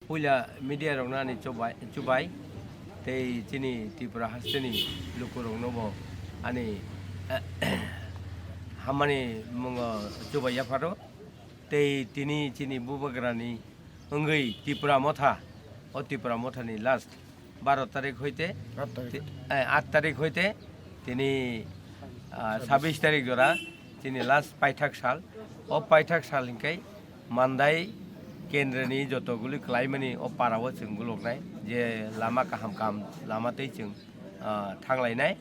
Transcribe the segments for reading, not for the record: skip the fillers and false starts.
puila media rongna ni chubai tei chini Tripura hasteni lukurongno bo ani hamani mungo chubai yaparo tei tini chini bubagrani ongei Tripura motha o Tripura motha ni last 12 তারিখ হইতে 8 তারিখ হইতে তিনি 26 তারিখ জোড়া তিনি last পাইঠাক সাল ও পাইঠাক সাল হিংকাই মান্দাই কেন্দ্রনি যতগুলি ক্লাইমানি ও পারাও जों गुलुकनाय जे लामा काहाम काम लामातै जों थांलायनाय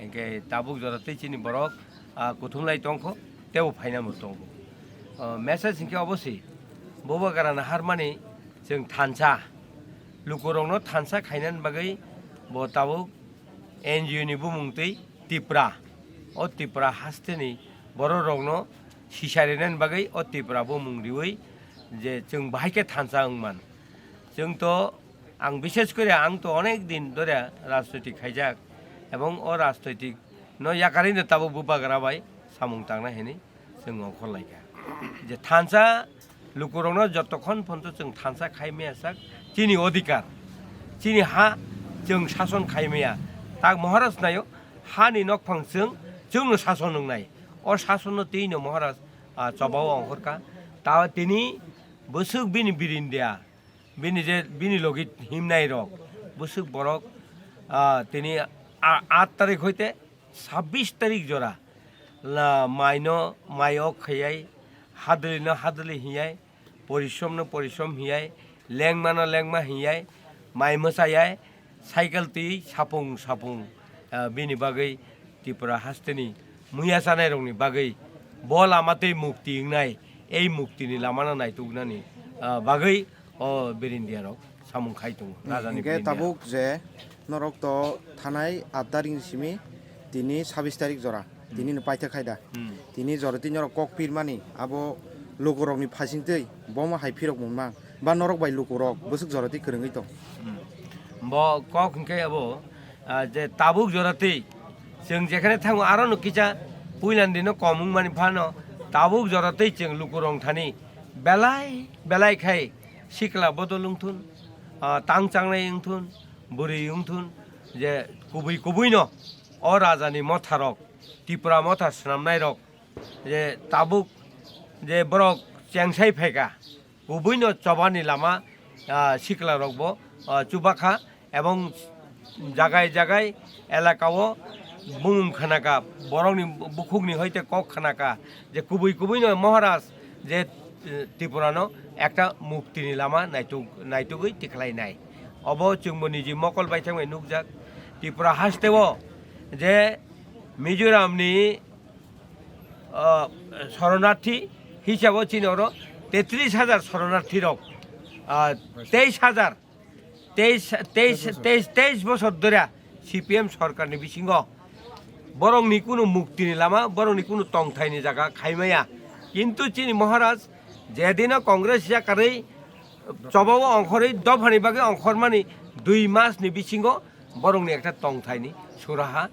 एंके ताबुक जरातै चिनि बरक कुथुमलाय तंखो तेव फाइनामो तंखो मेसेज हिंके अबसि बबा गाराना हारमानि जों थानसा लुकुरंनो थानसा खायनान बागै ब ताबुक एनजिअ नि बुमुंतै Tripura o Tripura हास्तेनि बर रंनो सिसारिनान बागै o Tripura बुमुंरिवै যে जों बाहायके थानसा ओंमान जों तो आं विशेष करे आं तो अनेक दिन धरे राजनैतिक खायजाक एवं ओ राजनैतिक न याकारिनो ताबुक बुबाग्राबाय सामुं तांना हेनि जों अखरलायका जे थानसा लुकुरंनो जतखन फन्त जों थानसा खायमेया साक चिनि अधिकार चिनि हा जों शासन खायमेया ता महाराज नायो हानि नकफांजों जोंनो शासन नंनाय अ शासन तीनो महाराज चबाव अंखरका ता तिनि बसुक बिनि बिरिन्दिया बिनि जे बिनि लगित हिमनाय रक बसुक बरक तिनि 8 तारिख हইতে 26 तारिख जरा माइनो मायो खयाय हादलिनो हादलि हियाय परिश्रमनो परिश्रम हियाय लेंमानो लेंमा हियाय माइ मोसायाय साइकेल ती सापुं सापुं बिनि बागै Tripura हास्तेनि मुया जानाय रंनि बागै बल आमातै मुक्ति इंनाय এই মুক্তিনি লামানা নাইতুগনানি বাগৈ ও বেরিন্দিয়ারক সামুং খাইতুং রাজানি গে তাবুক যে নরক তো থানায় 8 তারিখ সিমি তিনি 26 তারিখ জরা তিনি পাইতে খাইদা তিনি জরা তিনি নরক কক পিরমানি আবো লোকরকনি ফাসিংতৈ বমা হাইফিরক মুমা বা নরক বাই লোকরক বসুক জরাতি করঙ্গই তো ব কক হংকে আবো যে তাবুক জরাতি जों जेखाने थाङो आरो नकिजा पुइलान दिनो कमुं मानि फानो ताबुक जरातै जों लुकुरं थानि बेलाय बेलाय खाय सिकला बदलुंथुन तांचांनाय उंथुन बुरि उंथुन जे कुबै कुबैनो अ राजानि मथारक Tripura मथा सुनामनाय रक जे ताबुक जे बरक चेंसाय फायगा कुबैनो चबानि लामा सिकला रकबो चुबाखा एवं जागाय जागाय एलाकाओ बुमुम खानाका बरंनि बुखुगनि हইতে কক खानाका जे कुबै कुबैनो महाराज जे Tripurano একটা মুক্তিনি লামা নাইতুগৈ টিকলাইনাय अब जोंबो निजि मकल बायथांबाय नुकजाक Tripura हास्तेव जे मिजोरामनि शरणार्थी हिसाबाव चिनर 33,000 शरणार्थी रक 23 বছর ধরে সিপিএম সরকারनि बिसिङ बरंनि कुनु मुक्तिनि लामा बरंनि कुनु तंथायनि जागा खायमाया किन्तु चिनि महाराज जेदिनो कंग्रेस जाकारै चबाव अंखरै दफानि बागै अंखरमानि 2 मासनि बिसिङ बरंनि एकटा तंथायनि सुराहा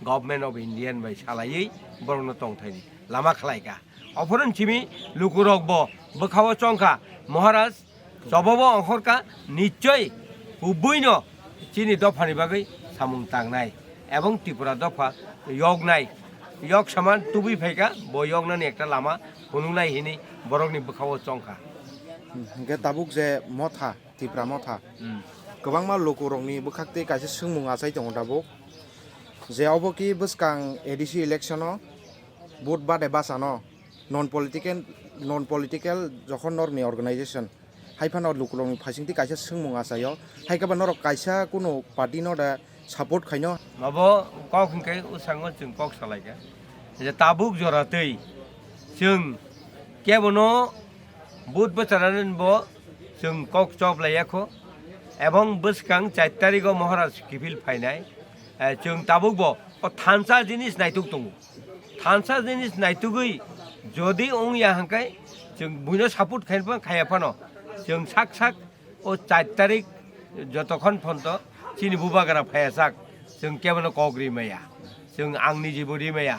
गभर्नमेन्ट अफ इन्डियान बाय सालायै बरंनो तंथायनि लामा खालायगा अफरन चिमि लुकुरक बखाव चंखा महाराज चबाव अंखरका निश्चय उबैनो चिनि दफानि बागै सामुं तांनाय एवं Tripura दफा यगनाय यग समान तुबि फायका ब यगनानि एकटा लामा हुनुनाय हिनि बरकनि बखाव चंखा गे ताबुक जे मथा Tripura मथा गोबां मा लुकुरंनि बखाक्ते कासे सुंमुं आसाय दङ ताबुक जे अबकि बसकां एडिसि इलेक्शनो बुट बादे बासानो नन पलिटिकल जखन नरनि अर्गानाइजेशन हाइफान लुकुरंनि फासिंति कासे सुंमुं आसायो हाइकाबा नरक कायसा कुनु पार्टी नदा सापोर्ट खायनो माबो कक हंके उसाङो जों कक सालायगा जे ताबुक जरातै जों केबनो बुट बचारान ब जों कक चबलायाखो एवं बसकां 4 तारिखआव महाराज किफिल फायनाय जों ताबुक ब थानसा जिनिस नायतुक दङ थानसा जिनिस नायतुगै जदि ओंया हंकाय जों बुनो सापोर्ट खायफा खायाफानो जों साक साक ओ 4 तारिख जतखन फन्त चिनि बुबाग्रा फायासाक जों केबनो कग्रि माया जों आंनि जिबो रिमाया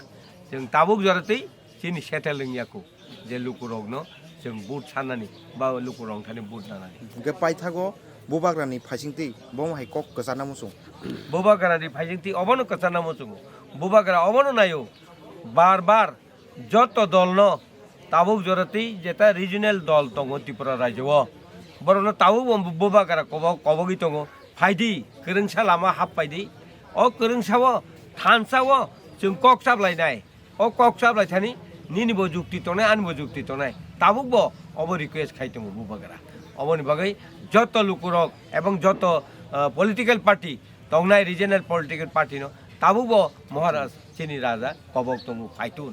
जों ताबुक जरातै चिनि सेटेल लोंयाखौ जे लुकुरगनो जों बुट साननानै बा लुकु रंथानि बुट लानानै ओंखे पाइथागो बुबाग्रानि फाइसिंथि बमहाय कक गोजाना मुसुं बुबागारानि फाइजिंथि अबनो कचाना मुचुङो बुबागारा अबनो नायो बार बार যত দল ন তাবুক জরতি যেটা রিজনাল দল দङ ত্রিপুরা রাজ্যआव বরন তাবুক বুবাগারা কবগি দङ ফাইদি गोरोंसा लामा हाबबायदि अ गोरोंसाव थानसाव जों कक साबलायनाय अ कक साबलायथानि निनिबो जुक्ति तनाय आनिबो जुक्ति तनाय ताबुकबो अब रिक्वेस्ट खाइतों बुबागारा अबनि बागै যত लुकुरक एवं যত पलिटिकल पार्टी दंनाय रिजनाल पलिटिकल पार्टी न ताबुकबो महाराज चिनी राजा कबक दङ फाइतुन